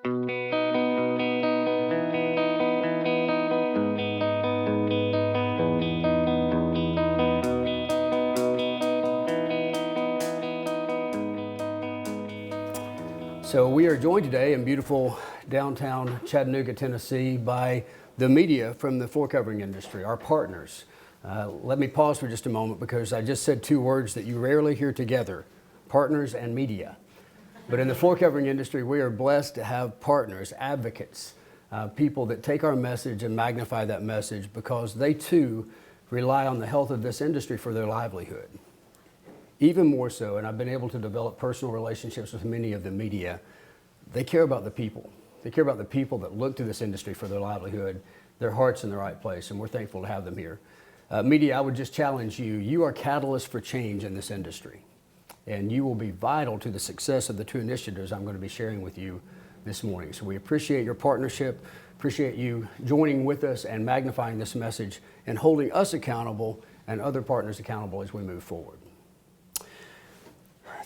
So we are joined today in beautiful downtown Chattanooga, Tennessee by the media from the floor covering industry, our partners. Let me pause for just a moment because I just said two words that you rarely hear together, partners and media. But in the floor covering industry, we are blessed to have partners, advocates, people that take our message and magnify that message because they too rely on the health of this industry for their livelihood. Even more so, and I've been able to develop personal relationships with many of the media, they care about the people. They care about the people that look to this industry for their livelihood, their heart's in the right place, and we're thankful to have them here. Media, I would just challenge you. You are catalysts for change in this industry, and you will be vital to the success of the two initiatives I'm going to be sharing with you this morning. So we appreciate your partnership, appreciate you joining with us and magnifying this message and holding us accountable and other partners accountable as we move forward.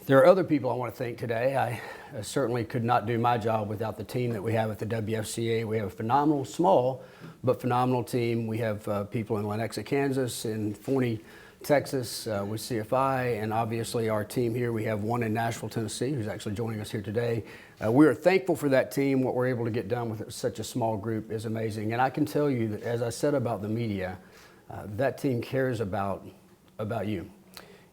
There are other people I want to thank today. I certainly could not do my job without the team that we have at the WFCA. We have a phenomenal, small, but phenomenal team. We have people in Lenexa, Kansas, in Forney, Texas, with CFI, and obviously our team here. We have one in Nashville, Tennessee, who's actually joining us here today. We are thankful for that team. What we're able to get done with such a small group is amazing. And I can tell you that, as I said about the media, that team cares about you.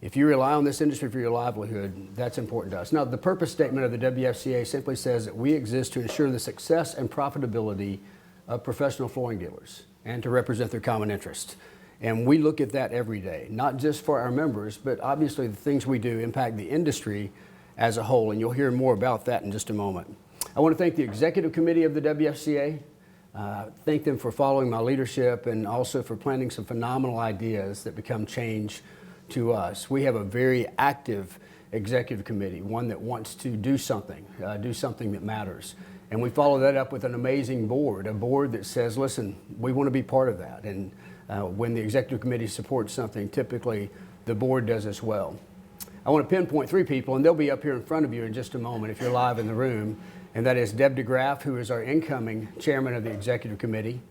If you rely on this industry for your livelihood, that's important to us. Now, the purpose statement of the WFCA simply says that we exist to ensure the success and profitability of professional flooring dealers and to represent their common interest. And we look at that every day, not just for our members, but obviously the things we do impact the industry as a whole, and you'll hear more about that in just a moment. I want to thank the executive committee of the WFCA, thank them for following my leadership and also for planning some phenomenal ideas that become change to us. We have a very active executive committee, one that wants to do something that matters. And we follow that up with an amazing board, a board that says, listen, we want to be part of that. And when the executive committee supports something, typically the board does as well. I want to pinpoint three people, and they'll be up here in front of you in just a moment if you're live in the room. And that is Deb DeGraff, who is our incoming chairman of the executive committee,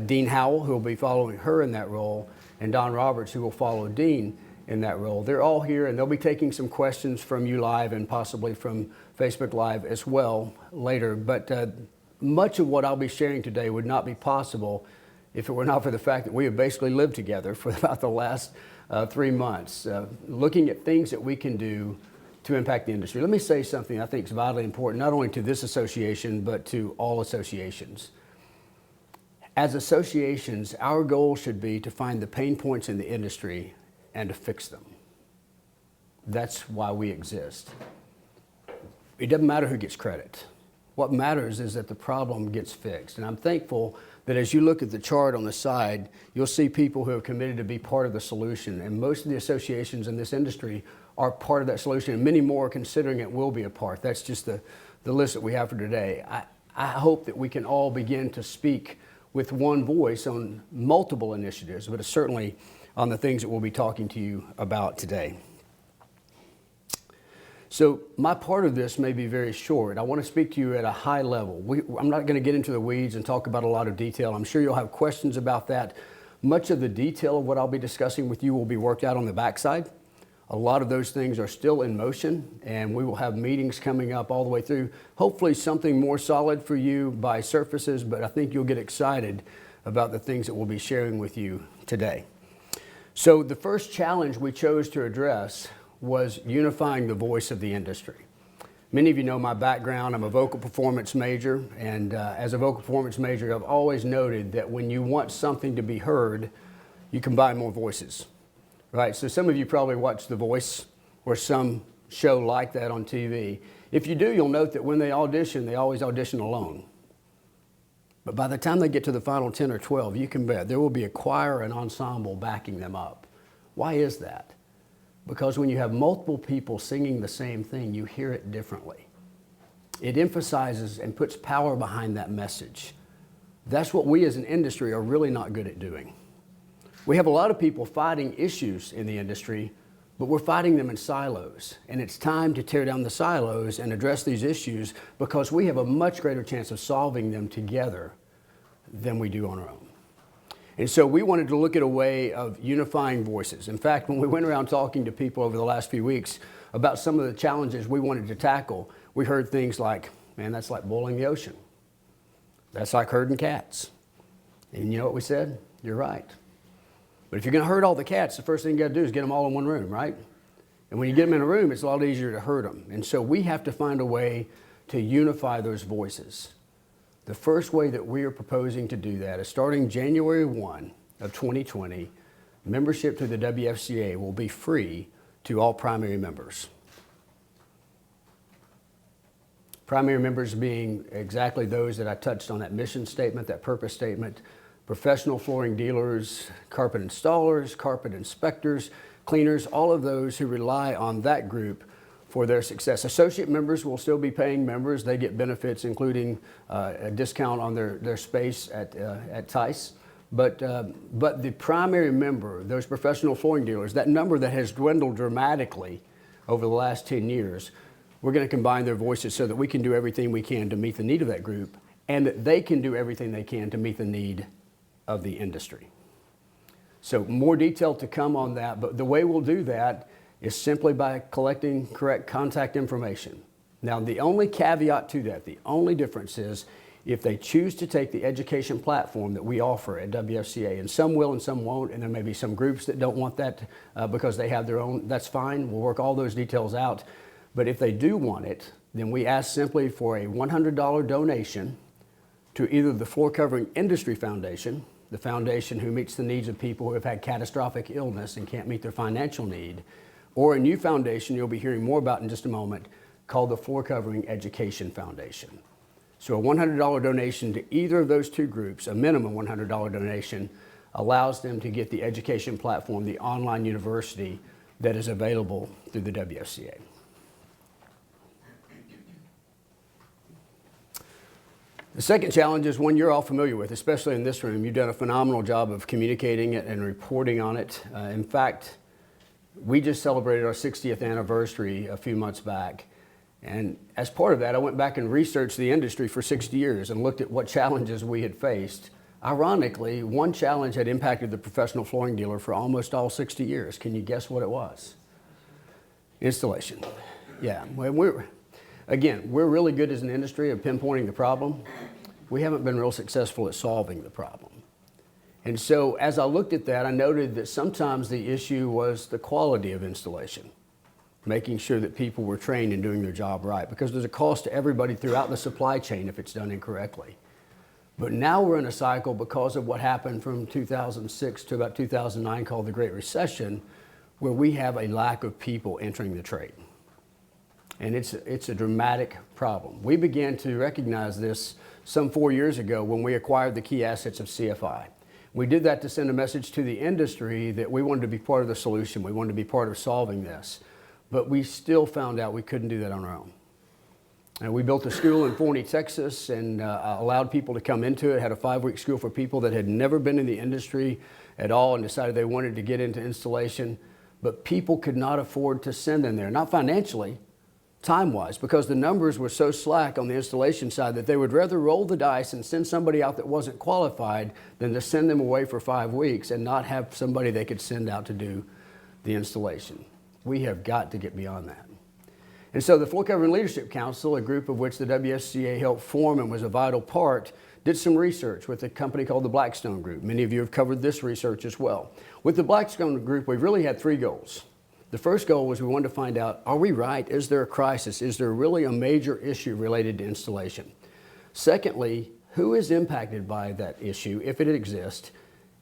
Dean Howell, who will be following her in that role, and Don Roberts, who will follow Dean in that role. They're all here, and they'll be taking some questions from you live and possibly from Facebook Live as well later. But much of what I'll be sharing today would not be possible if it were not for the fact that we have basically lived together for about the last 3 months, looking at things that we can do to impact the industry. Let me say something I think is vitally important, not only to this association, but to all associations. As associations, our goal should be to find the pain points in the industry and to fix them. That's why we exist. It doesn't matter who gets credit. What matters is that the problem gets fixed. And I'm thankful that as you look at the chart on the side, you'll see people who have committed to be part of the solution. And most of the associations in this industry are part of that solution, and many more are considering it will be a part. That's just the list that we have for today. I hope that we can all begin to speak with one voice on multiple initiatives, but certainly on the things that we'll be talking to you about today. So my part of this may be very short. I want to speak to you at a high level. I'm not going to get into the weeds and talk about a lot of detail. I'm sure you'll have questions about that. Much of the detail of what I'll be discussing with you will be worked out on the backside. A lot of those things are still in motion, and we will have meetings coming up all the way through. Hopefully something more solid for you by surfaces, but I think you'll get excited about the things that we'll be sharing with you today. So the first challenge we chose to address was unifying the voice of the industry. Many of you know my background. I'm a vocal performance major, and as a vocal performance major, I've always noted that when you want something to be heard, you combine more voices, right? So some of you probably watch The Voice or some show like that on TV. If you do, you'll note that when they audition, they always audition alone. But by the time they get to the final 10 or 12, you can bet there will be a choir and ensemble backing them up. Why is that? Because when you have multiple people singing the same thing, you hear it differently. It emphasizes and puts power behind that message. That's what we as an industry are really not good at doing. We have a lot of people fighting issues in the industry, but we're fighting them in silos. And it's time to tear down the silos and address these issues because we have a much greater chance of solving them together than we do on our own. And so we wanted to look at a way of unifying voices. In fact, when we went around talking to people over the last few weeks about some of the challenges we wanted to tackle, we heard things like, man, that's like boiling the ocean. That's like herding cats. And you know what we said? You're right. But if you're going to herd all the cats, the first thing you got to do is get them all in one room, right? And when you get them in a room, it's a lot easier to herd them. And so we have to find a way to unify those voices. The first way that we are proposing to do that is starting January 1 of 2020, membership to the WFCA will be free to all primary members. Primary members being exactly those that I touched on, that mission statement, that purpose statement, professional flooring dealers, carpet installers, carpet inspectors, cleaners, all of those who rely on that group for their success. Associate members will still be paying members. They get benefits, including a discount on their space at Tice. But the primary member, those professional flooring dealers, that number that has dwindled dramatically over the last 10 years, we're going to combine their voices so that we can do everything we can to meet the need of that group and that they can do everything they can to meet the need of the industry. So more detail to come on that, but the way we'll do that is simply by collecting correct contact information. Now, the only caveat to that, the only difference is if they choose to take the education platform that we offer at WFCA, and some will and some won't, and there may be some groups that don't want that because they have their own, that's fine. We'll work all those details out. But if they do want it, then we ask simply for a $100 donation to either the Floor Covering Industry Foundation, the foundation who meets the needs of people who have had catastrophic illness and can't meet their financial need, or a new foundation you'll be hearing more about in just a moment called the Floor Covering Education Foundation. So a $100 donation to either of those two groups, a minimum $100 donation, allows them to get the education platform, the online university that is available through the WFCA. The second challenge is one you're all familiar with, especially in this room. You've done a phenomenal job of communicating it and reporting on it. In fact, we just celebrated our 60th anniversary a few months back. And as part of that, I went back and researched the industry for 60 years and looked at what challenges we had faced. Ironically, one challenge had impacted the professional flooring dealer for almost all 60 years. Can you guess what it was? Installation. Yeah, well, we're really good as an industry at pinpointing the problem. We haven't been real successful at solving the problem. And so as I looked at that, I noted that sometimes the issue was the quality of installation, making sure that people were trained in doing their job right, because there's a cost to everybody throughout the supply chain if it's done incorrectly. But now we're in a cycle because of what happened from 2006 to about 2009 called the Great Recession, where we have a lack of people entering the trade. And it's a dramatic problem. We began to recognize this some 4 years ago when we acquired the key assets of CFI. We did that to send a message to the industry that we wanted to be part of the solution. We wanted to be part of solving this. But we still found out we couldn't do that on our own. And we built a school in Forney, Texas, and allowed people to come into it. Had a 5-week school for people that had never been in the industry at all and decided they wanted to get into installation. But people could not afford to send them there, not financially, time-wise, because the numbers were so slack on the installation side that they would rather roll the dice and send somebody out that wasn't qualified than to send them away for 5 weeks and not have somebody they could send out to do the installation. We have got to get beyond that. And so the Floor Covering Leadership Council, a group of which the WFCA helped form and was a vital part, did some research with a company called the Blackstone Group. Many of you have covered this research as well. With the Blackstone Group, we've really had 3 goals. The first goal was we wanted to find out, are we right? Is there a crisis? Is there really a major issue related to installation? Secondly, who is impacted by that issue, if it exists?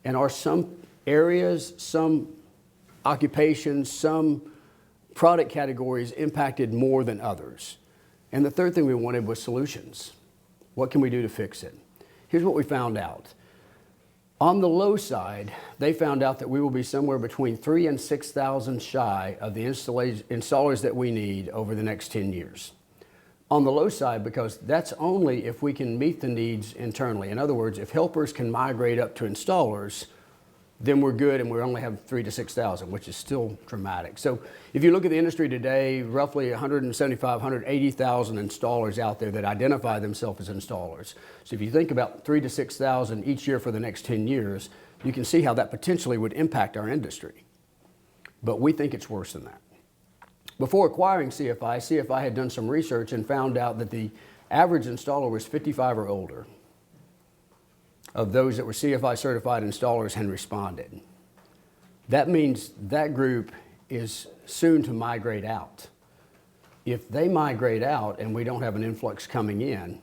And are some areas, some occupations, some product categories impacted more than others? And the third thing we wanted was solutions. What can we do to fix it? Here's what we found out. On the low side, they found out that we will be somewhere between 3,000 and 6,000 shy of the installers that we need over the next 10 years. On the low side, because that's only if we can meet the needs internally. In other words, if helpers can migrate up to installers, then we're good, and we only have 3,000 to 6,000, which is still dramatic. So if you look at the industry today, roughly 175,000, 180,000 installers out there that identify themselves as installers. So if you think about 3,000 to 6,000 each year for the next 10 years, you can see how that potentially would impact our industry. But we think it's worse than that. Before acquiring CFI had done some research and found out that the average installer was 55 or older. Of those that were CFI certified installers had responded. That means that group is soon to migrate out. If they migrate out and we don't have an influx coming in,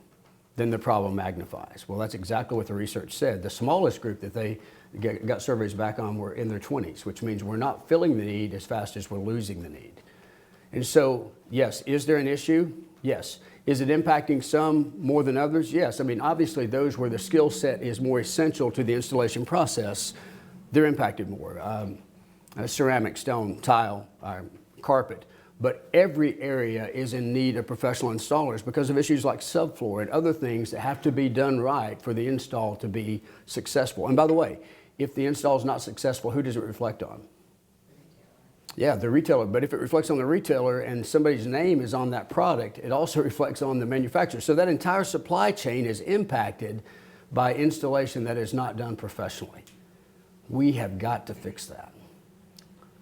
then the problem magnifies. Well, that's exactly what the research said. The smallest group that they got surveys back on were in their 20s, which means we're not filling the need as fast as we're losing the need. And so, yes, is there an issue? Yes. Is it impacting some more than others? Yes. I mean, obviously, those where the skill set is more essential to the installation process, they're impacted more. Ceramic, stone, tile, carpet. But every area is in need of professional installers because of issues like subfloor and other things that have to be done right for the install to be successful. And by the way, if the install is not successful, who does it reflect on? Yeah, the retailer. But if it reflects on the retailer and somebody's name is on that product, it also reflects on the manufacturer. So that entire supply chain is impacted by installation that is not done professionally. We have got to fix that.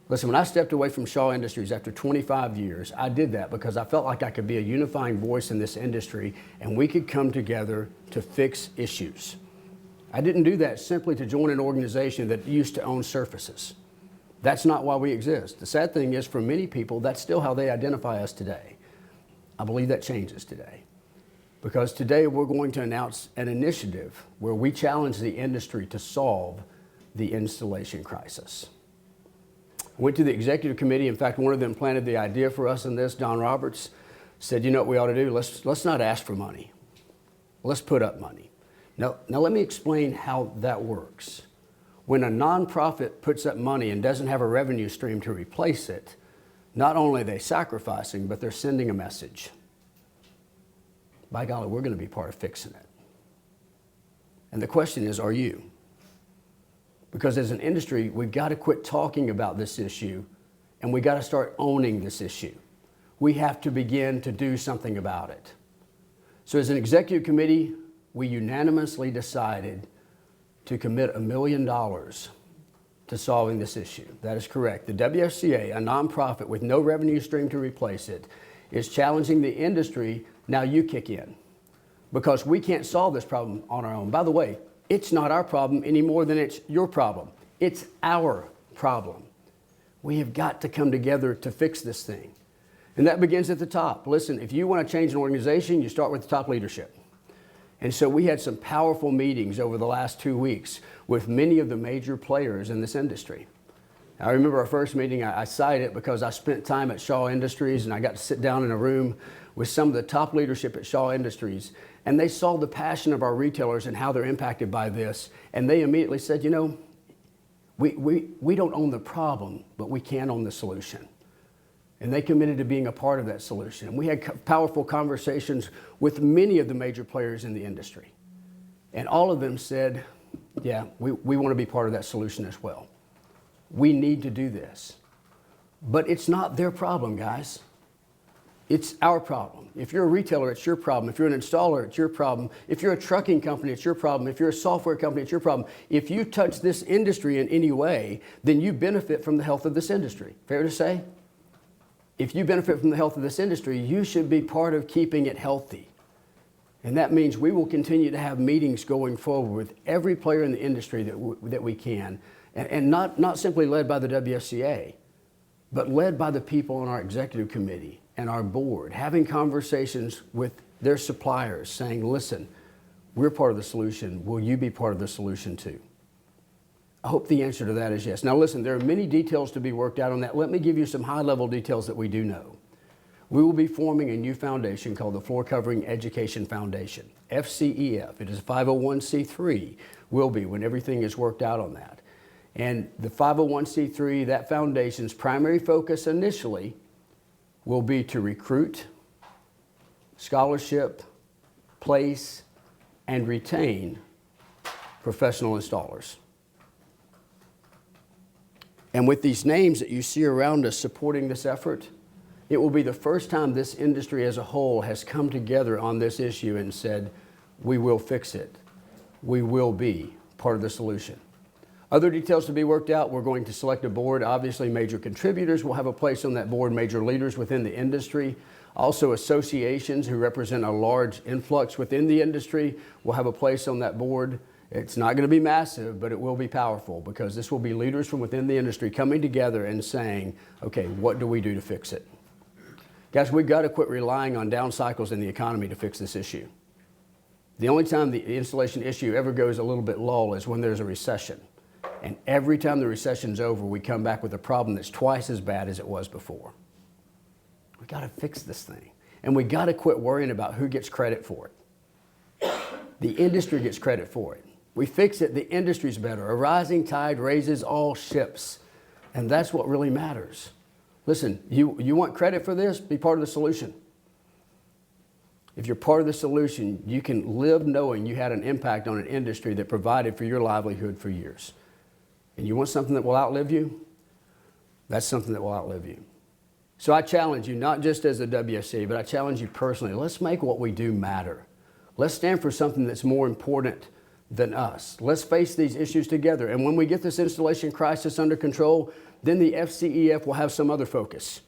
Listen, when I stepped away from Shaw Industries after 25 years, I did that because I felt like I could be a unifying voice in this industry and we could come together to fix issues. I didn't do that simply to join an organization that used to own surfaces. That's not why we exist. The sad thing is, for many people, that's still how they identify us today. I believe that changes today. Because today we're going to announce an initiative where we challenge the industry to solve the installation crisis. I went to the executive committee. In fact, one of them planted the idea for us in this. Don Roberts said, you know what we ought to do? Let's not ask for money. Let's put up money. Now let me explain how that works. When a nonprofit puts up money and doesn't have a revenue stream to replace it, not only are they sacrificing, but they're sending a message. By golly, we're going to be part of fixing it. And the question is, are you? Because as an industry, we've got to quit talking about this issue and we got to start owning this issue. We have to begin to do something about it. So as an executive committee, we unanimously decided to commit $1 million to solving this issue. That is correct. The WFCA, a nonprofit with no revenue stream to replace it, is challenging the industry. Now you kick in, because we can't solve this problem on our own. By the way, it's not our problem any more than it's your problem. It's our problem. We have got to come together to fix this thing. And that begins at the top. Listen, if you want to change an organization, you start with the top leadership. And so we had some powerful meetings over the last 2 weeks with many of the major players in this industry. I remember our first meeting, I cite it because I spent time at Shaw Industries and I got to sit down in a room with some of the top leadership at Shaw Industries, and they saw the passion of our retailers and how they're impacted by this. And they immediately said, you know, we don't own the problem, but we can own the solution. And they committed to being a part of that solution. And we had powerful conversations with many of the major players in the industry. And all of them said, yeah, we want to be part of that solution as well. We need to do this. But it's not their problem, guys. It's our problem. If you're a retailer, it's your problem. If you're an installer, it's your problem. If you're a trucking company, it's your problem. If you're a software company, it's your problem. If you touch this industry in any way, then you benefit from the health of this industry. Fair to say? If you benefit from the health of this industry, you should be part of keeping it healthy. And that means we will continue to have meetings going forward with every player in the industry that we can. And not simply led by the WFCA, but led by the people on our executive committee and our board, having conversations with their suppliers saying, listen, we're part of the solution. Will you be part of the solution too? I hope the answer to that is yes. Now listen, there are many details to be worked out on that. Let me give you some high-level details that we do know. We will be forming a new foundation called the Floor Covering Education Foundation, FCEF. It is a 501c3, will be when everything is worked out on that. And the 501c3, that foundation's primary focus initially will be to recruit, scholarship, place, and retain professional installers. And with these names that you see around us supporting this effort, it will be the first time this industry as a whole has come together on this issue and said, we will fix it. We will be part of the solution. Other details to be worked out. We're going to select a board. Obviously, major contributors will have a place on that board, major leaders within the industry. Also, associations who represent a large influx within the industry will have a place on that board. It's not going to be massive, but it will be powerful because this will be leaders from within the industry coming together and saying, okay, what do we do to fix it? Guys, we've got to quit relying on down cycles in the economy to fix this issue. The only time the installation issue ever goes a little bit lull is when there's a recession. And every time the recession's over, we come back with a problem that's twice as bad as it was before. We got to fix this thing. And we got to quit worrying about who gets credit for it. The industry gets credit for it. We fix it, the industry's better. A rising tide raises all ships. And that's what really matters. Listen, you want credit for this? Be part of the solution. If you're part of the solution, you can live knowing you had an impact on an industry that provided for your livelihood for years. And you want something that will outlive you? That's something that will outlive you. So I challenge you, not just as a WFCA, but I challenge you personally. Let's make what we do matter. Let's stand for something that's more important than us. Let's face these issues together. And when we get this installation crisis under control, then the FCEF will have some other focus.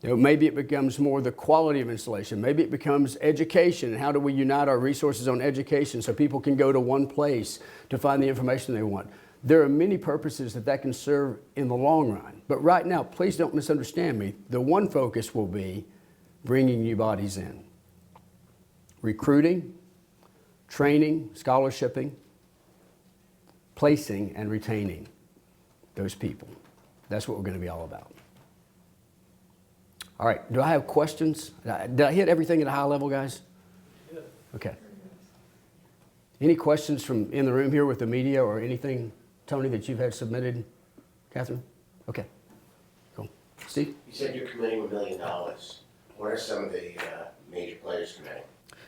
You know, maybe it becomes more the quality of installation. Maybe it becomes education, and how do we unite our resources on education so people can go to one place to find the information they want. There are many purposes that can serve in the long run. But right now, please don't misunderstand me. The one focus will be bringing new bodies in. Recruiting, training, scholarshiping, placing, and retaining those people. That's what we're going to be all about. All right, do I have questions? Did I hit everything at a high level, guys? Yeah. Okay. Any questions from in the room here with the media or anything, Tony, that you've had submitted? Catherine? Okay, cool. Steve? You said you're committing $1 million. What are some of the major players committing?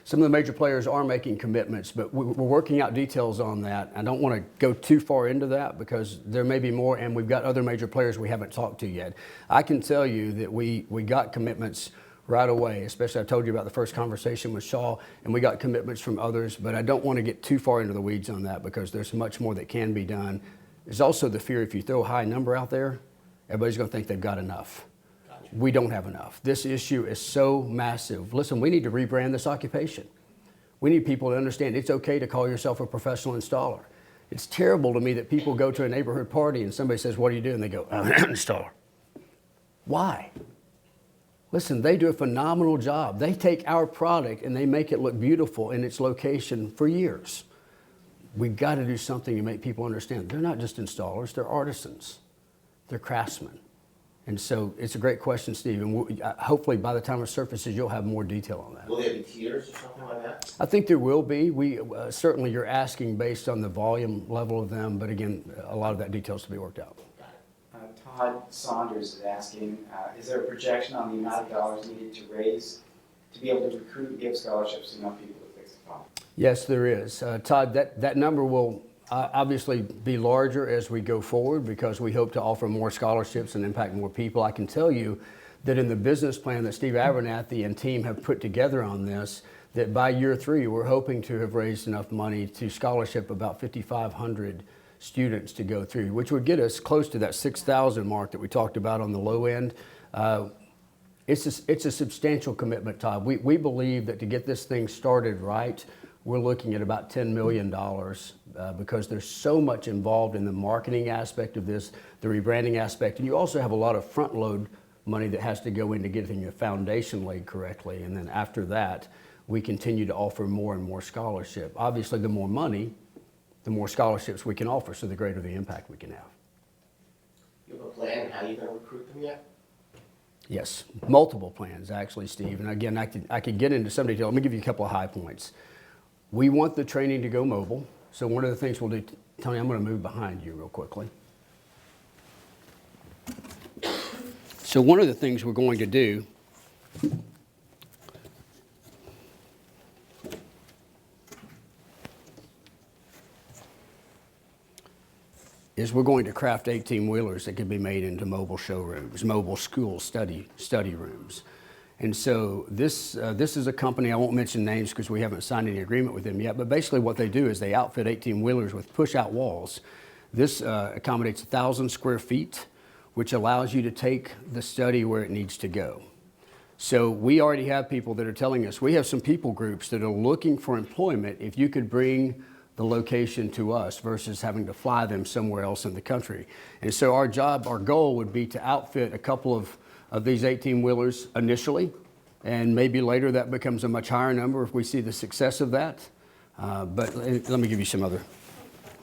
Some of the major players are making commitments, but we're working out details on that. I don't want to go too far into that because there may be more, and we've got other major players we haven't talked to yet. I can tell you that we got commitments right away, especially I told you about the first conversation with Shaw, and we got commitments from others, but I don't want to get too far into the weeds on that because there's much more that can be done. There's also the fear if you throw a high number out there, everybody's going to think they've got enough. We don't have enough. This issue is so massive. Listen, we need to rebrand this occupation. We need people to understand it's okay to call yourself a professional installer. It's terrible to me that people go to a neighborhood party and somebody says, what do you do? And they go, I'm an installer. Why? Listen, they do a phenomenal job. They take our product and they make it look beautiful in its location for years. We've got to do something to make people understand. They're not just installers, they're artisans. They're craftsmen. And so it's a great question, Steve, and hopefully by the time it surfaces, you'll have more detail on that. Will there be tiers or something like that? I think there will be. Certainly you're asking based on the volume level of them, but again, a lot of that detail is to be worked out. Todd Saunders is asking, is there a projection on the amount of dollars needed to raise to be able to recruit and give scholarships to enough people to fix the problem? Yes, there is. Todd, that number will obviously be larger as we go forward because we hope to offer more scholarships and impact more people. I can tell you that in the business plan that Steve Abernathy and team have put together on this, that by year 3, we're hoping to have raised enough money to scholarship about 5,500 students to go through, which would get us close to that 6,000 mark that we talked about on the low end. It's a substantial commitment, Todd. We believe that to get this thing started right, we're looking at about $10 million because there's so much involved in the marketing aspect of this, the rebranding aspect, and you also have a lot of front load money that has to go into getting the foundation laid correctly. And then after that, we continue to offer more and more scholarship. Obviously, the more money, the more scholarships we can offer, so the greater the impact we can have. You have a plan how you're going to recruit them yet? Yes, multiple plans actually, Steve. And again, I could get into some detail. Let me give you a couple of high points. We want the training to go mobile. So one of the things we'll do, Tony, I'm going to move behind you real quickly. So one of the things we're going to do is we're going to craft 18-wheelers that could be made into mobile showrooms, mobile school study rooms. And so this is a company, I won't mention names because we haven't signed any agreement with them yet, but basically what they do is they outfit 18-wheelers with push-out walls. This accommodates 1,000 square feet, which allows you to take the study where it needs to go. So we already have people that are telling us, we have some people groups that are looking for employment if you could bring the location to us versus having to fly them somewhere else in the country. And so our goal would be to outfit a couple of these 18-wheelers initially, and maybe later that becomes a much higher number if we see the success of that. But let me give you some other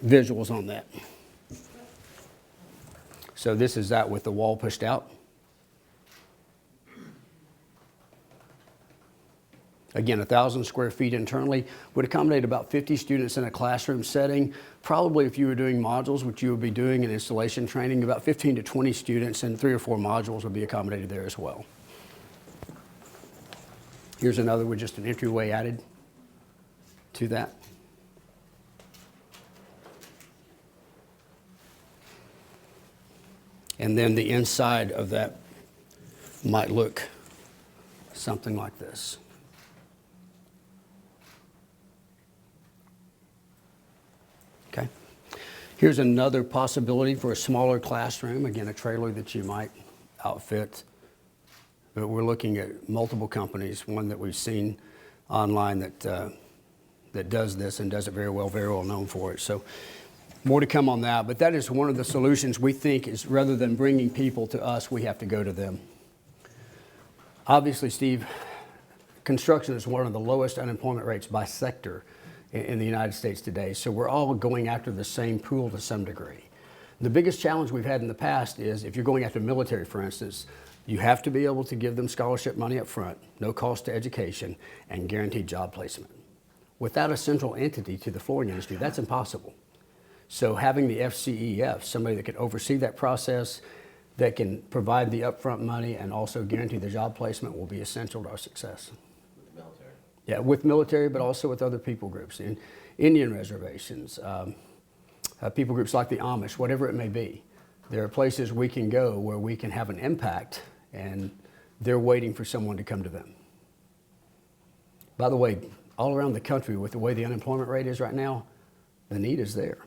visuals on that. So this is that with the wall pushed out. Again, 1,000 square feet internally would accommodate about 50 students in a classroom setting. Probably if you were doing modules, which you would be doing in installation training, about 15 to 20 students and 3 or 4 modules would be accommodated there as well. Here's another with just an entryway added to that. And then the inside of that might look something like this. Okay. Here's another possibility for a smaller classroom. Again, a trailer that you might outfit. But we're looking at multiple companies. One that we've seen online that does this and does it very well known for it. So more to come on that. But that is one of the solutions we think is rather than bringing people to us, we have to go to them. Obviously, Steve, construction is one of the lowest unemployment rates by sector in the United States today. So we're all going after the same pool to some degree. The biggest challenge we've had in the past is if you're going after military, for instance, you have to be able to give them scholarship money up front, no cost to education, and guaranteed job placement. Without a central entity to the flooring industry, that's impossible. So having the FCEF, somebody that can oversee that process, that can provide the upfront money and also guarantee the job placement will be essential to our success. Military. Yeah, with military, but also with other people groups, in Indian reservations, people groups like the Amish, whatever it may be. There are places we can go where we can have an impact, and they're waiting for someone to come to them. By the way, all around the country, with the way the unemployment rate is right now, the need is there.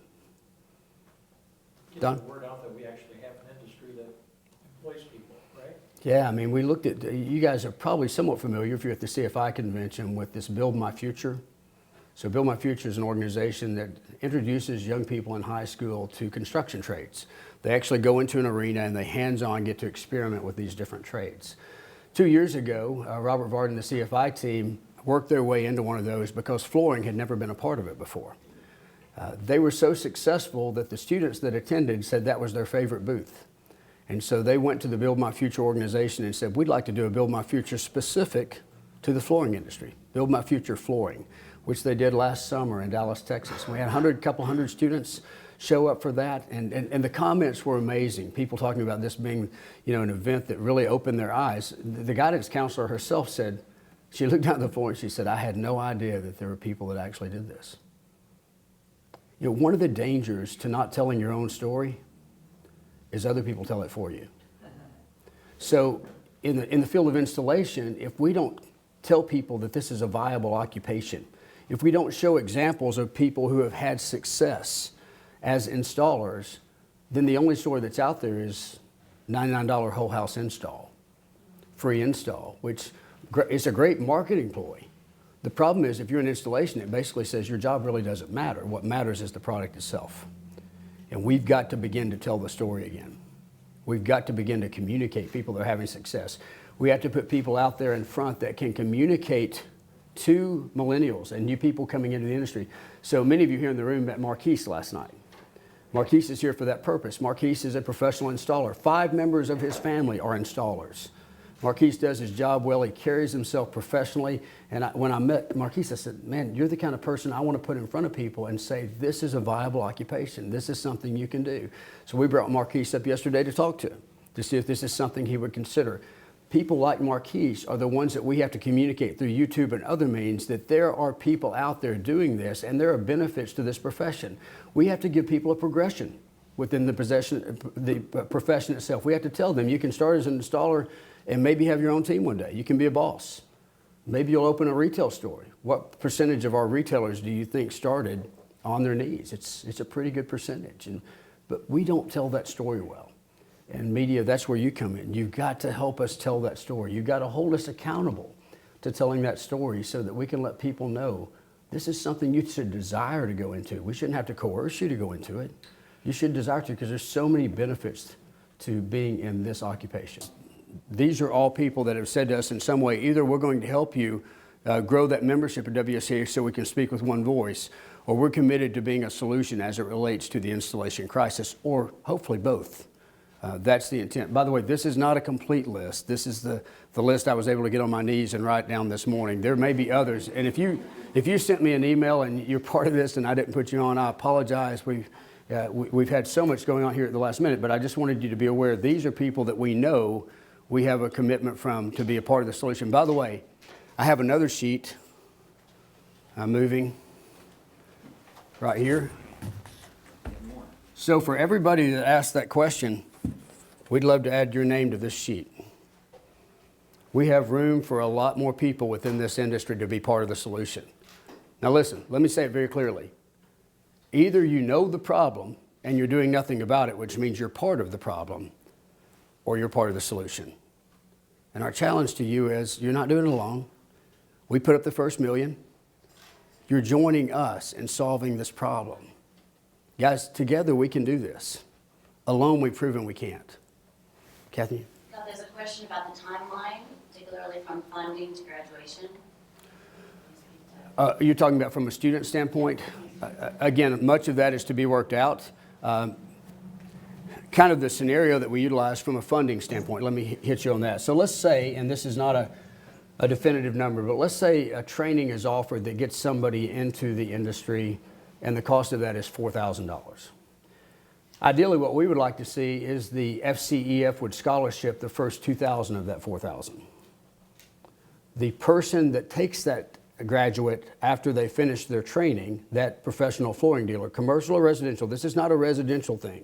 Get Don? the word out that we actually have an industry that employs people, right? Yeah, I mean, we looked at, you guys are probably somewhat familiar if you're at the CFI convention with this Build My Future. So Build My Future is an organization that introduces young people in high school to construction trades. They actually go into an arena and they hands-on get to experiment with these different trades. 2 years ago, Robert Varden, the CFI team, worked their way into one of those because flooring had never been a part of it before. They were so successful that the students that attended said that was their favorite booth. And so they went to the Build My Future organization and said, we'd like to do a Build My Future specific to the flooring industry, Build My Future Flooring, which they did last summer in Dallas, Texas. We had a couple hundred students show up for that, and the comments were amazing. People talking about this being, an event that really opened their eyes. The guidance counselor herself said, she looked down at the floor and she said, I had no idea that there were people that actually did this. One of the dangers to not telling your own story is other people tell it for you. So in the field of installation, if we don't tell people that this is a viable occupation, if we don't show examples of people who have had success as installers, then the only story that's out there is $99 whole house install, free install, which is a great marketing ploy. The problem is if you're in installation, it basically says your job really doesn't matter. What matters is the product itself. And we've got to begin to tell the story again. We've got to begin to communicate people that are having success. We have to put people out there in front that can communicate to millennials and new people coming into the industry. So many of you here in the room met Marquise last night. Marquise is here for that purpose. Marquise is a professional installer. 5 members of his family are installers. Marquise does his job well. He carries himself professionally. And when I met Marquise, I said, man, you're the kind of person I want to put in front of people and say, this is a viable occupation. This is something you can do. So we brought Marquise up yesterday to talk to him, to see if this is something he would consider. People like Marquise are the ones that we have to communicate through YouTube and other means that there are people out there doing this and there are benefits to this profession. We have to give people a progression. within the profession itself. We have to tell them you can start as an installer and maybe have your own team one day. You can be a boss. Maybe you'll open a retail store. What percentage of our retailers do you think started on their knees? It's a pretty good percentage, but we don't tell that story well. And media, that's where you come in. You've got to help us tell that story. You've got to hold us accountable to telling that story so that we can let people know this is something you should desire to go into. We shouldn't have to coerce you to go into it. You should desire to, because there's so many benefits to being in this occupation. These are all people that have said to us in some way, either we're going to help you grow that membership at WFCA so we can speak with one voice, or we're committed to being a solution as it relates to the installation crisis, or hopefully both. That's the intent. By the way, this is not a complete list. This is the list I was able to get on my knees and write down this morning. There may be others. And if you sent me an email and you're part of this and I didn't put you on, I apologize. We've had so much going on here at the last minute, but I just wanted you to be aware these are people that we know we have a commitment from to be a part of the solution. By the way, I have another sheet. I'm moving right here. So for everybody that asked that question, we'd love to add your name to this sheet. We have room for a lot more people within this industry to be part of the solution. Now listen, let me say it very clearly. Either you know the problem and you're doing nothing about it, which means you're part of the problem, or you're part of the solution. And our challenge to you is you're not doing it alone. We put up the first $1 million. You're joining us in solving this problem. Guys, together we can do this. Alone we've proven we can't. Kathy? Now, there's a question about the timeline, particularly from funding to graduation. You're talking about from a student standpoint? Again, much of that is to be worked out. Kind of the scenario that we utilize from a funding standpoint, let me hit you on that. So let's say, and this is not a definitive number, but let's say a training is offered that gets somebody into the industry and the cost of that is $4,000. Ideally, what we would like to see is the FCEF would scholarship the first $2,000 of that $4,000. The person that takes that graduate after they finish their training, that professional flooring dealer, commercial or residential, this is not a residential thing.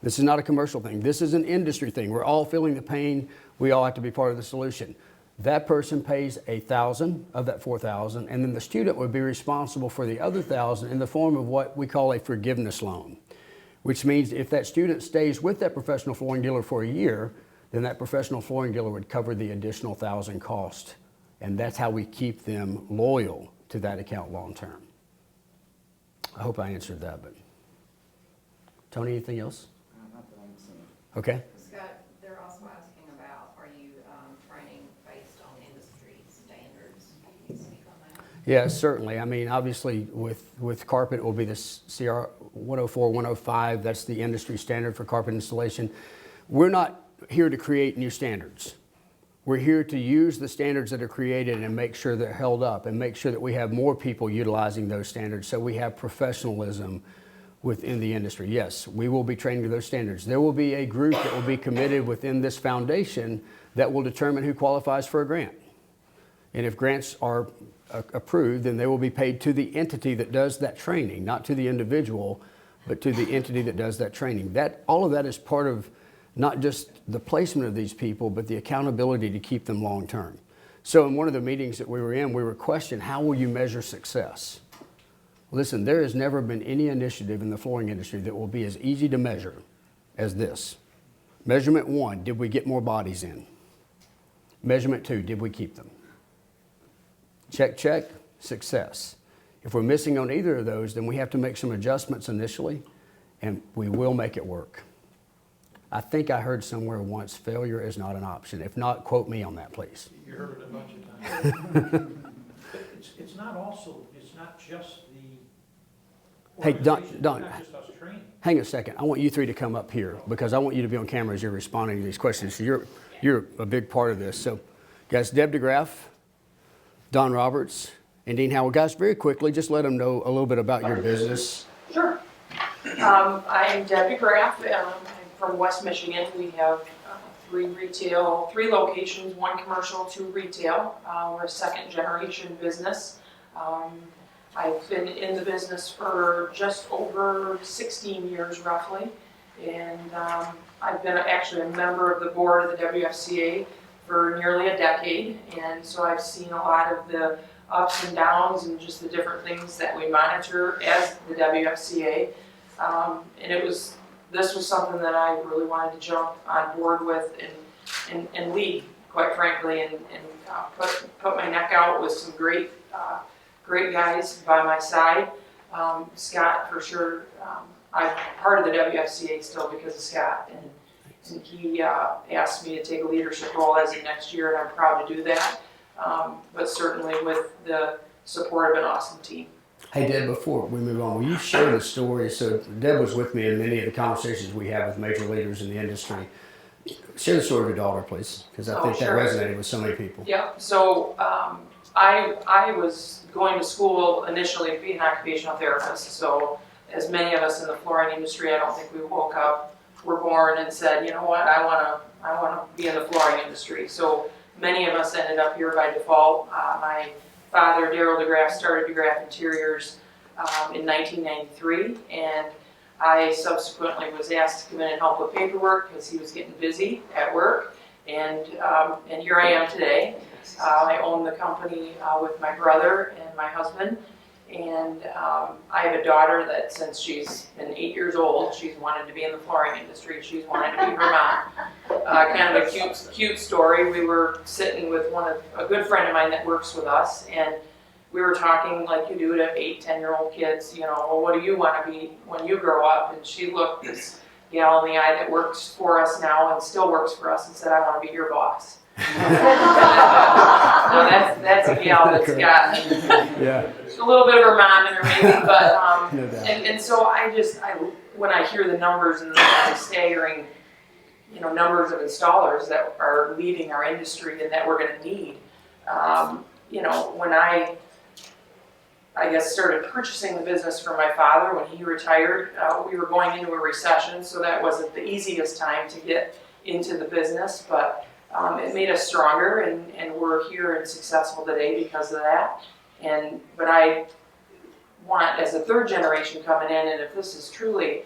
This is not a commercial thing. This is an industry thing. We're all feeling the pain. We all have to be part of the solution. That person pays $1,000 of that $4,000, and then the student would be responsible for the other $1,000 in the form of what we call a forgiveness loan, which means if that student stays with that professional flooring dealer for a year, then that professional flooring dealer would cover the additional $1,000 cost. And that's how we keep them loyal to that account long term. I hope I answered that, but Tony, anything else? Not that I'm seeing. Okay. Scott, they're also asking about, are you training based on industry standards? Can you speak on that? Yeah, certainly. I mean, obviously with carpet it will be the CR 104, 105. That's the industry standard for carpet installation. We're not here to create new standards. We're here to use the standards that are created and make sure they're held up and make sure that we have more people utilizing those standards so we have professionalism within the industry. Yes, we will be training to those standards. There will be a group that will be committed within this foundation that will determine who qualifies for a grant. And if grants are approved, then they will be paid to the entity that does that training, not to the individual, but to the entity that does that training. All of that is part of not just the placement of these people, but the accountability to keep them long term. So in one of the meetings that we were in, we were questioned, how will you measure success? Listen, there has never been any initiative in the flooring industry that will be as easy to measure as this. Measurement 1, did we get more bodies in? Measurement 2, did we keep them? Check, check, success. If we're missing on either of those, then we have to make some adjustments initially, and we will make it work. I think I heard somewhere once, failure is not an option. If not, quote me on that, please. You heard it a bunch of times. But it's not just the Hey, Don, organization, Don, it's not just us training. hang a second. I want you three to come up here because I want you to be on camera as you're responding to these questions. So you're a big part of this. So, guys, Deb DeGraff, Don Roberts, and Dean Howard. Guys, very quickly, just let them know a little bit about your business. Sure. I'm Deb DeGraff. I'm from West Michigan. We have three locations, 1 commercial, 2 retail. We're a second generation business. I've been in the business for just over 16 years roughly. And I've been actually a member of the board of the WFCA for nearly a decade, and so I've seen a lot of the ups and downs and just the different things that we monitor as the WFCA. And this was something that I really wanted to jump on board with and lead, quite frankly, and put my neck out with some great guys by my side. Scott, for sure, I'm part of the WFCA still because of Scott, and he asked me to take a leadership role as of next year, and I'm proud to do that, but certainly with the support of an awesome team. Hey, Deb, before we move on, will you share the story? So Deb was with me in many of the conversations we have with major leaders in the industry. Share the story of your daughter, please, because I think Sure. that resonated with so many people. Yep, so I was going to school initially to be an occupational therapist, so as many of us in the flooring industry, I don't think we woke up, were born and said, you know what, I wanna be in the flooring industry. So many of us ended up here by default. My father, Daryl DeGraff, started DeGraff Interiors in 1993, and I subsequently was asked to come in and help with paperwork because he was getting busy at work, and here I am today. I own the company with my brother and my husband, and I have a daughter that since she's been 8 years old, she's wanted to be in the flooring industry. She's wanted to be her mom. Kind of a cute story. We were sitting with a good friend of mine that works with us, and we were talking like you do to 8, 10-year-old kids, you know, well, what do you want to be when you grow up? And she looked this gal in the eye that works for us now and still works for us and said, I want to be your boss. Now that's a gal that's got a little bit of her mom in her maybe, but and so when I hear the numbers and the staggering, you know, numbers of installers that are leaving our industry and that we're going to need, you know, when I guess started purchasing the business from my father when he retired, we were going into a recession, so that wasn't the easiest time to get into the business, but it made us stronger, and we're here and successful today because of that. But I want, as a third generation coming in, and if this is truly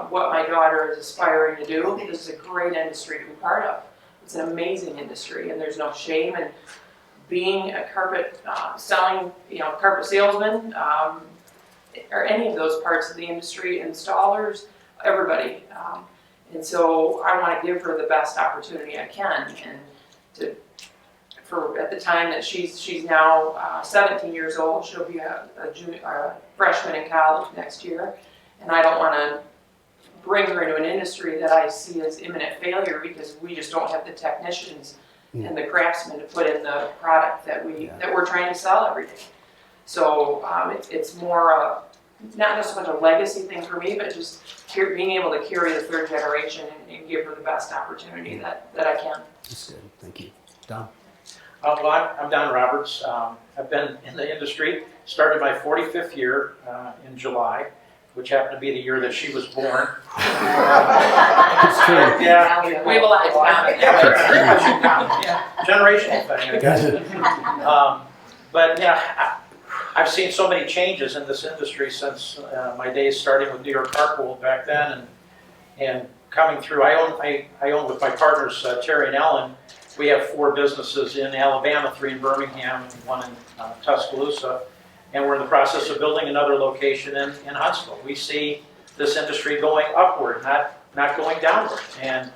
what my daughter is aspiring to do, this is a great industry to be part of. It's an amazing industry, and there's no shame in being a carpet carpet salesman, or any of those parts of the industry, installers, everybody. And so I want to give her the best opportunity I can, and at the time that she's now 17 years old, she'll be a freshman in college next year, and I don't want to bring her into an industry that I see as imminent failure because we just don't have the technicians and the craftsmen to put in the product that we're trying to sell every day. So it's more not just so much a legacy thing for me, but just being able to carry the third generation and give her the best opportunity that I can. That's good. Thank you. Don? Well, I'm Don Roberts. I've been in the industry, started my 45th year in July, which happened to be the year that she was born. That's true. Yeah. We have a lot in common. Yeah, generational thing, I guess. But yeah, I've seen so many changes in this industry since my days starting with New York Carpool back then, and coming through. I own with my partners Terry and Ellen. We have 4 businesses in Alabama, 3 in Birmingham, and 1 in Tuscaloosa, and we're in the process of building another location in Huntsville. We see this industry going upward, not going downward. And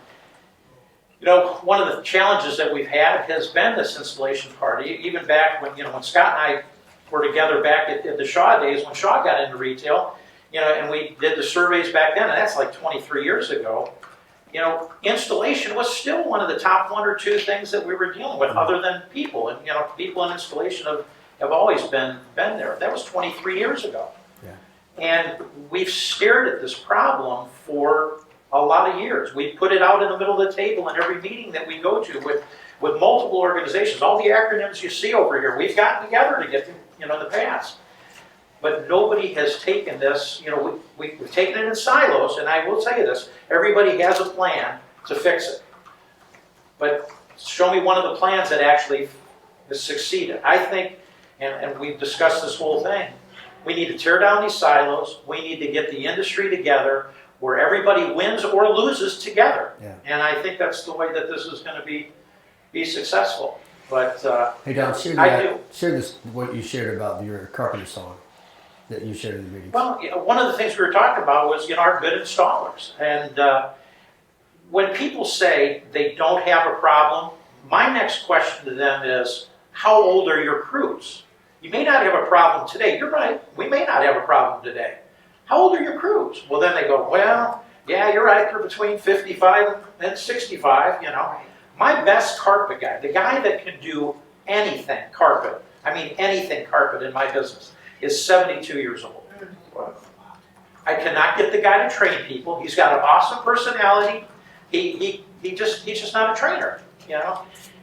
you know, one of the challenges that we've had has been this installation party. Even back when Scott and I were together back at the Shaw days when Shaw got into retail, and we did the surveys back then, and that's like 23 years ago. Installation was still one of the top 1 or 2 things that we were dealing with, other than people. And people in installation have always been there. That was 23 years ago. Yeah. And we've stared at this problem for a lot of years. We put it out in the middle of the table in every meeting that we go to with multiple organizations. All the acronyms you see over here, we've gotten together to get them, in the past. But nobody has taken this, we've taken it in silos, and I will tell you this, everybody has a plan to fix it. But show me one of the plans that actually has succeeded. I think, and we've discussed this whole thing, we need to tear down these silos, we need to get the industry together, where everybody wins or loses together. Yeah. And I think that's the way that this is going to be successful. But Hey, Don, share this, what you shared about your carpet installer that you shared in the meeting. well, one of the things we were talking about was, our good installers. And when people say they don't have a problem, my next question to them is, how old are your crews? You may not have a problem today. You're right. We may not have a problem today. How old are your crews? Well, then they go, well, yeah, you're right. They're between 55 and 65, My best carpet guy, the guy that can do anything carpet, I mean anything carpet in my business, is 72 years old. I cannot get the guy to train people. He's got an awesome personality. He's just not a trainer,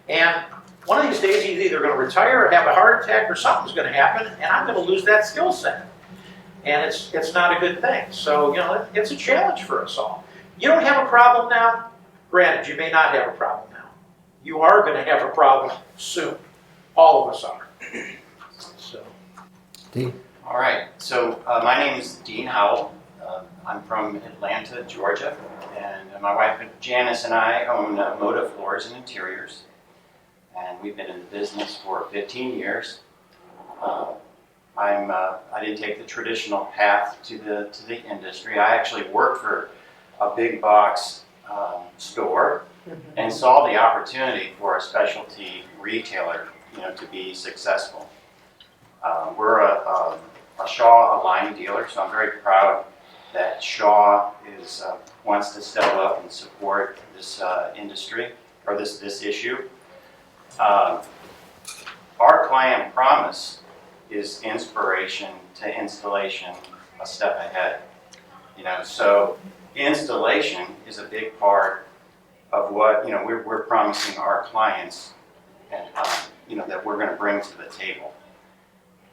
And one of these days he's either going to retire or have a heart attack or something's going to happen, and I'm going to lose that skill set. And it's not a good thing. So, it's a challenge for us all. You don't have a problem now? Granted, you may not have a problem now. You are going to have a problem soon. All of us are. So, Dean? All right, so my name is Dean Howell. I'm from Atlanta, Georgia, and my wife Janice and I own Moda Floors and Interiors, and we've been in the business for 15 years. I didn't take the traditional path to the industry. I actually worked for a big box store and saw the opportunity for a specialty retailer, to be successful. We're a Shaw line dealer, so I'm very proud that Shaw wants to step up and support this industry or this issue. Our client promise is inspiration to installation, a step ahead. So installation is a big part of what we're promising our clients, and that we're going to bring to the table.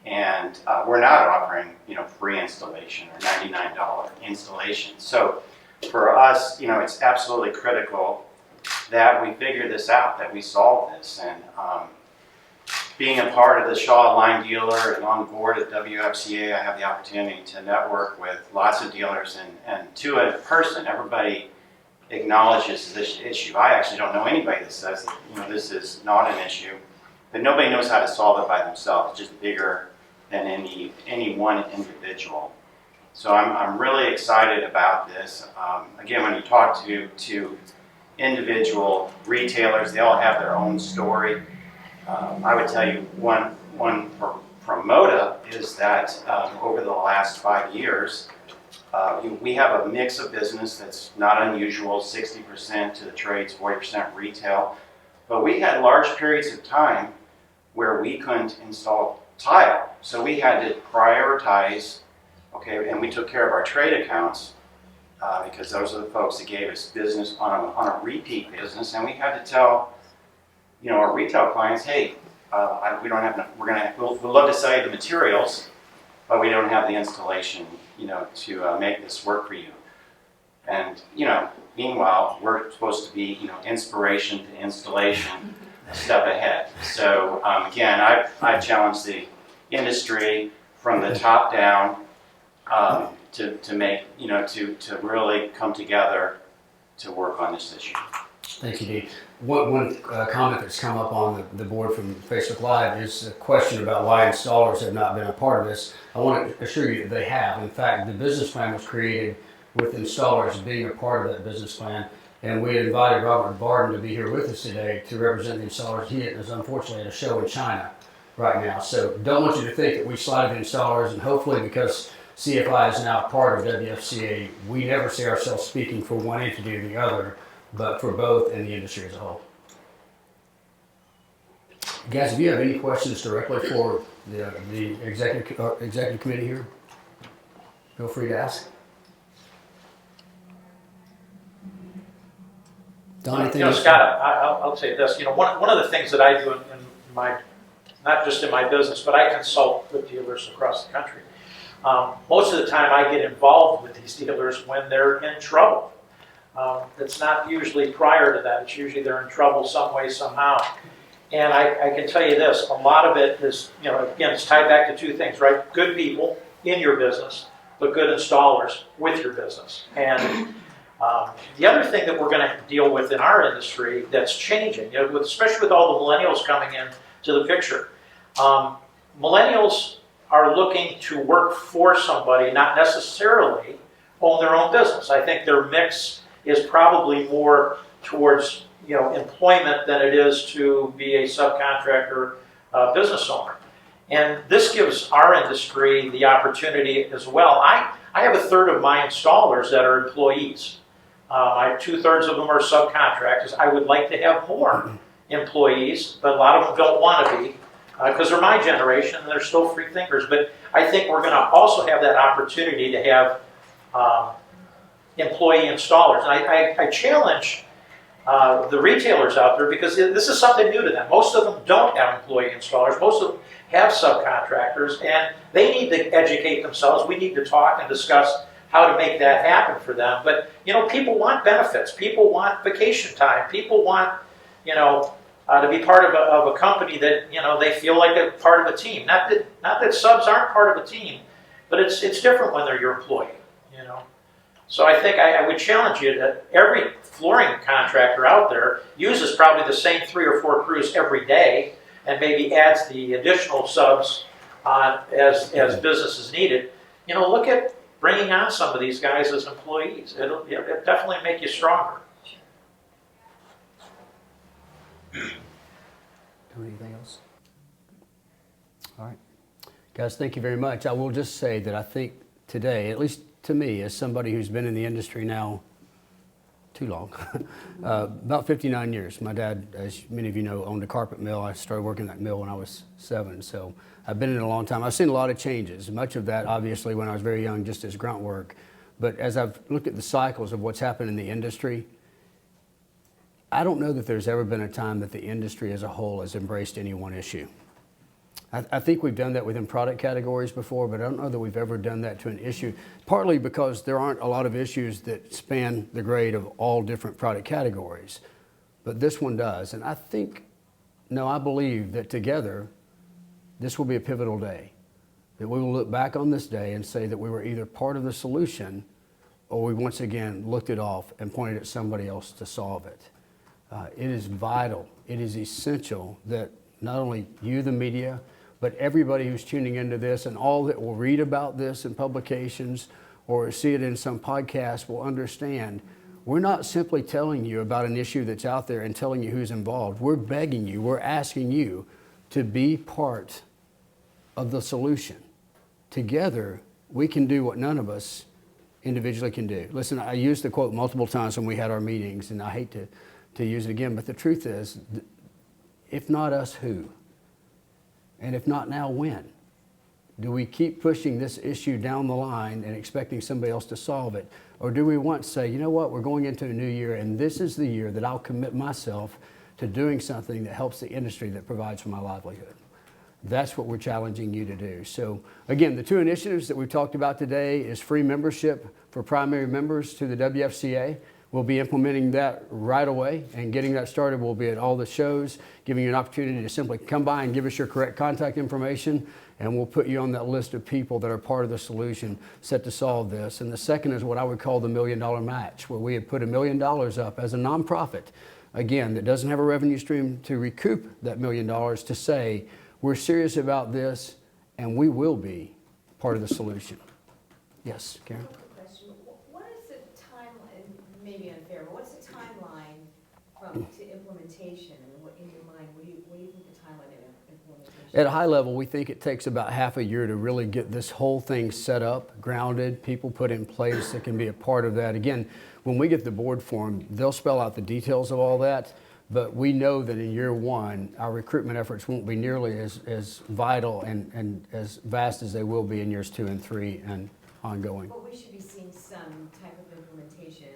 And we're not offering free installation or $99 installation. So for us, it's absolutely critical that we figure this out, that we solve this. And being a part of the Shaw line dealer and on board at WFCA, I have the opportunity to network with lots of dealers, and to a person, everybody acknowledges this issue. I actually don't know anybody that says that, this is not an issue, but nobody knows how to solve it by themselves. It's just bigger than any one individual. So I'm really excited about this. Again, when you talk to individual retailers, they all have their own story. I would tell you one from Moda is that over the last 5 years, we have a mix of business that's not unusual, 60% to the trades, 40% retail. But we had large periods of time where we couldn't install tile. So we had to prioritize, and we took care of our trade accounts because those are the folks that gave us business on a repeat business, and we had to tell, our retail clients, hey, we don't have enough. We'll love to sell you the materials, but we don't have the installation, to make this work for you. And meanwhile, we're supposed to be, inspiration to installation, a step ahead. So again, I've challenged the industry from the top down to make, to really come together to work on this issue. Thank you, Dean. One comment that's come up on the board from Facebook Live is a question about why installers have not been a part of this. I want to assure you that they have. In fact, the business plan was created with installers being a part of that business plan, and we invited Robert Barden to be here with us today to represent the installers. He is unfortunately at a show in China right now, so don't want you to think that we slighted the installers, and hopefully because CFI is now a part of WFCA, we never see ourselves speaking for one entity or the other, but for both and the industry as a whole. Guys, if you have any questions directly for the executive committee here, feel free to ask. Don, anything Scott, I'll say this. One of the things that I do in my, not just in my business, but I consult with dealers across the country. Most of the time I get involved with these dealers when they're in trouble. It's not usually prior to that. It's usually they're in trouble some way, somehow. And I can tell you this, a lot of it is, again, it's tied back to two things, right? Good people in your business, but good installers with your business. And the other thing that we're going to deal with in our industry that's changing, especially with all the millennials coming in to the picture, millennials are looking to work for somebody, not necessarily own their own business. I think their mix is probably more towards employment than it is to be a subcontractor business owner. And this gives our industry the opportunity as well. I have a third of my installers that are employees. I have 2/3 of them are subcontractors. I would like to have more employees, but a lot of them don't want to be because they're my generation and they're still free thinkers. But I think we're going to also have that opportunity to have employee installers. And I challenge the retailers out there because this is something new to them. Most of them don't have employee installers. Most of them have subcontractors, and they need to educate themselves. We need to talk and discuss how to make that happen for them. But people want benefits. People want vacation time. People want to be part of a company that they feel like a part of a team. Not that subs aren't part of a team, but it's different when they're your employee. So I think I would challenge you that every flooring contractor out there uses probably the same 3 or 4 crews every day, and maybe adds the additional subs as business is needed. Look at bringing on some of these guys as employees. It'll definitely make you stronger. Anything else? All right. Guys, thank you very much. I will just say that I think today, at least to me, as somebody who's been in the industry now too long, about 59 years. My dad, as many of you know, owned a carpet mill. I started working that mill when I was 7, so I've been in it a long time. I've seen a lot of changes, much of that obviously when I was very young, just as grunt work. But as I've looked at the cycles of what's happened in the industry, I don't know that there's ever been a time that the industry as a whole has embraced any one issue. I think we've done that within product categories before, but I don't know that we've ever done that to an issue, partly because there aren't a lot of issues that span the grade of all different product categories, but this one does. And I believe that together, this will be a pivotal day, that we will look back on this day and say that we were either part of the solution or we once again looked it off and pointed at somebody else to solve it. It is vital, it is essential that not only you, the media, but everybody who's tuning into this and all that will read about this in publications or see it in some podcast will understand we're not simply telling you about an issue that's out there and telling you who's involved. We're begging you, we're asking you to be part of the solution. Together, we can do what none of us individually can do. Listen, I used the quote multiple times when we had our meetings, and I hate to use it again, but the truth is, if not us, who? And if not now, when? Do we keep pushing this issue down the line and expecting somebody else to solve it? Or do we want to say, you know what, we're going into a new year and this is the year that I'll commit myself to doing something that helps the industry that provides for my livelihood? That's what we're challenging you to do. So again, the 2 initiatives that we've talked about today is free membership for primary members to the WFCA. We'll be implementing that right away and getting that started. We'll be at all the shows, giving you an opportunity to simply come by and give us your correct contact information, and we'll put you on that list of people that are part of the solution set to solve this. And the second is what I would call the $1 million match, where we have put $1 million up as a nonprofit, again, that doesn't have a revenue stream to recoup that $1 million, to say, we're serious about this and we will be part of the solution. Yes, Karen? What is the timeline, maybe unfair, but what's the timeline to implementation? I mean, what in your mind, what do you think the timeline of implementation? At a high level, we think it takes about half a year to really get this whole thing set up, grounded, people put in place that can be a part of that. Again, when we get the board formed, they'll spell out the details of all that, but we know that in year 1, our recruitment efforts won't be nearly as vital and as vast as they will be in years 2 and 3 and ongoing. But we should be seeing some type of implementation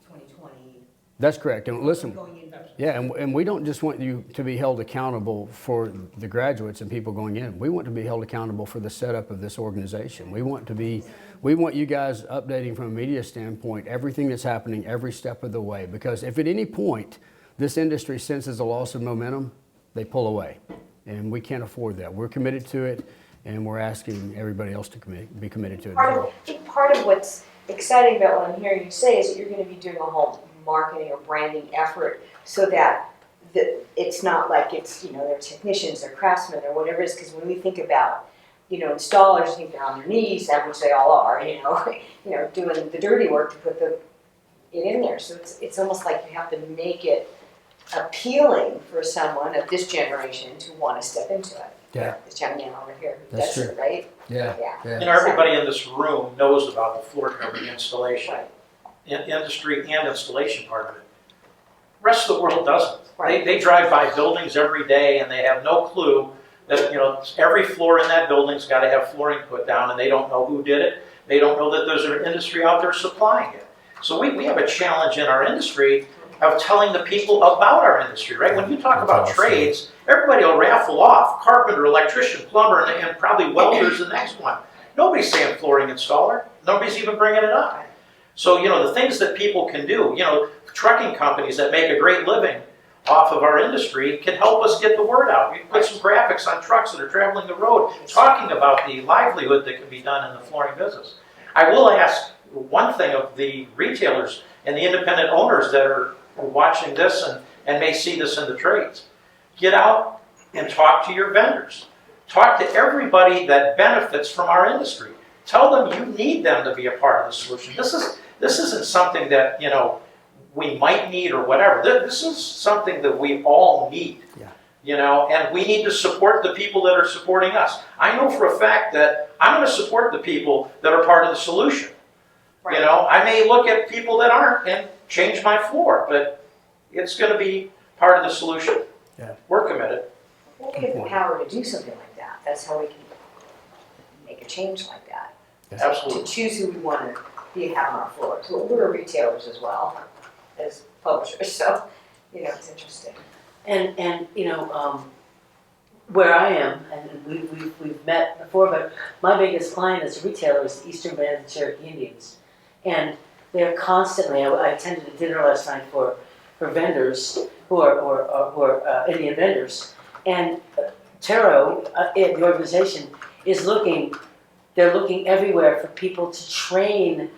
2020. That's correct. And listen, Going into yeah, and we don't just want you to be held accountable for the graduates and people going in. We want to be held accountable for the setup of this organization. We want you guys updating from a media standpoint everything that's happening every step of the way, because if at any point this industry senses a loss of momentum, they pull away, and we can't afford that. We're committed to it, and we're asking everybody else to be committed to it as Part of, well. I think part of what's exciting about what I'm hearing you say is that you're going to be doing a whole marketing or branding effort so that it's not like it's, they're technicians, they're craftsmen, or whatever it is, because when we think about, installers, I think they're on their knees, and which they all are, doing the dirty work to put it in there. So it's almost like you have to make it appealing for someone of this generation to want to step into it. Yeah. This young man over here, That's does it, right? Yeah. Yeah. Everybody in this room knows about the floor covering installation, Right. industry and installation part of it. Rest of the world doesn't. Right. They drive by buildings every day and they have no clue that, every floor in that building's got to have flooring put down, and they don't know who did it. They don't know that there's an industry out there supplying it. So we have a challenge in our industry of telling the people about our industry, right? When you talk about trades, everybody will raffle off carpenter, electrician, plumber, and probably welder's the next one. Nobody's saying flooring installer. Nobody's even bringing it up. So, the things that people can do, trucking companies that make a great living off of our industry can help us get the word out. We can put some graphics on trucks that are traveling the road, talking about the livelihood that can be done in the flooring business. I will ask one thing of the retailers and the independent owners that are watching this and may see this in the trades. Get out and talk to your vendors. Talk to everybody that benefits from our industry. Tell them you need them to be a part of the solution. This isn't something that, we might need or whatever. This is something that we all need. Yeah. And we need to support the people that are supporting us. I know for a fact that I'm going to support the people that are part of the solution. Right. I may look at people that aren't and change my floor, but it's going to be part of the solution. Yeah. We're committed. We'll get the power to do something like that. That's how we can make a change like that. Absolutely. To choose who we want to have on our floor. So we're retailers as well as publishers, so it's interesting. And where I am, and we've met before, but my biggest client as a retailer is the Eastern Band of Cherokee Indians, and they're constantly. I attended a dinner last night for vendors who are Indian vendors, and Taro, the organization, is looking. They're looking everywhere for people to train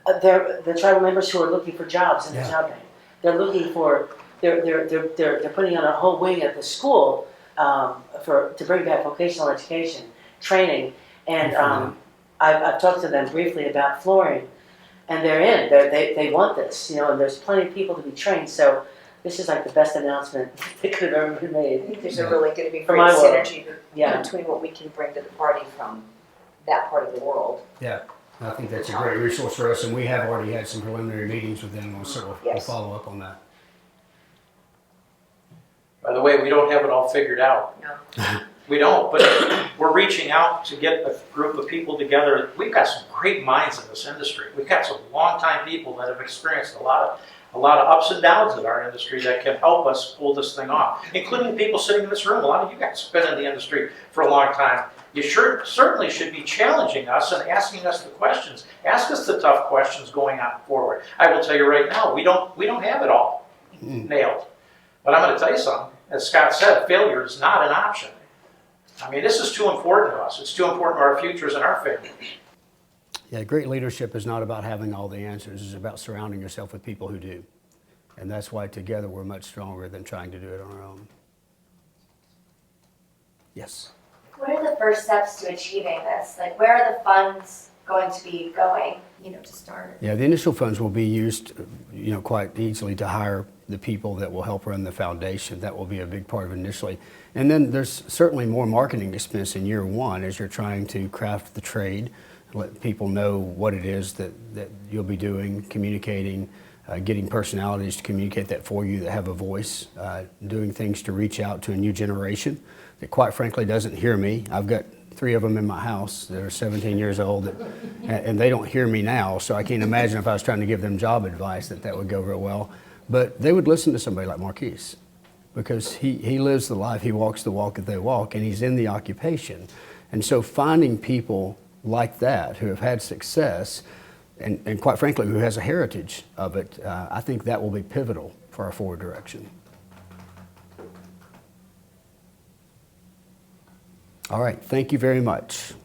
the tribal members who are looking for jobs in the job bank. They're looking for. They're putting on a whole wing at the school to bring back vocational education training, and I've talked to them briefly about flooring, and they're in. They want this, and there's plenty of people to be trained. So this is like the best announcement that could have ever been made. I think there's a really going to be For great my world. synergy between what we can bring to the party from that part of the world. Yeah. I think that's a great resource for us, and we have already had some preliminary meetings with them, so we'll follow up on that. By the way, we don't have it all figured out. No. We don't, but we're reaching out to get a group of people together. We've got some great minds in this industry. We've got some long-time people that have experienced a lot of ups and downs in our industry that can help us pull this thing off, including people sitting in this room. A lot of you guys have been in the industry for a long time. You certainly should be challenging us and asking us the questions. Ask us the tough questions going on forward. I will tell you right now, we don't have it all nailed. But I'm going to tell you something. As Scott said, failure is not an option. I mean, this is too important to us. It's too important to our futures and our families. Yeah, great leadership is not about having all the answers. It's about surrounding yourself with people who do. And that's why together we're much stronger than trying to do it on our own. Yes. What are the first steps to achieving this? Like, where are the funds going to be going, to start? Yeah, the initial funds will be used, quite easily to hire the people that will help run the foundation. That will be a big part of it initially. And then there's certainly more marketing expense in year one as you're trying to craft the trade, let people know what it is that you'll be doing, communicating, getting personalities to communicate that for you that have a voice, doing things to reach out to a new generation that quite frankly doesn't hear me. I've got 3 of them in my house that are 17 years old and they don't hear me now, so I can't imagine if I was trying to give them job advice that would go real well. But they would listen to somebody like Marquise because he lives the life, he walks the walk that they walk, and he's in the occupation. And so finding people like that who have had success and quite frankly who has a heritage of it, I think that will be pivotal for our forward direction. All right, thank you very much.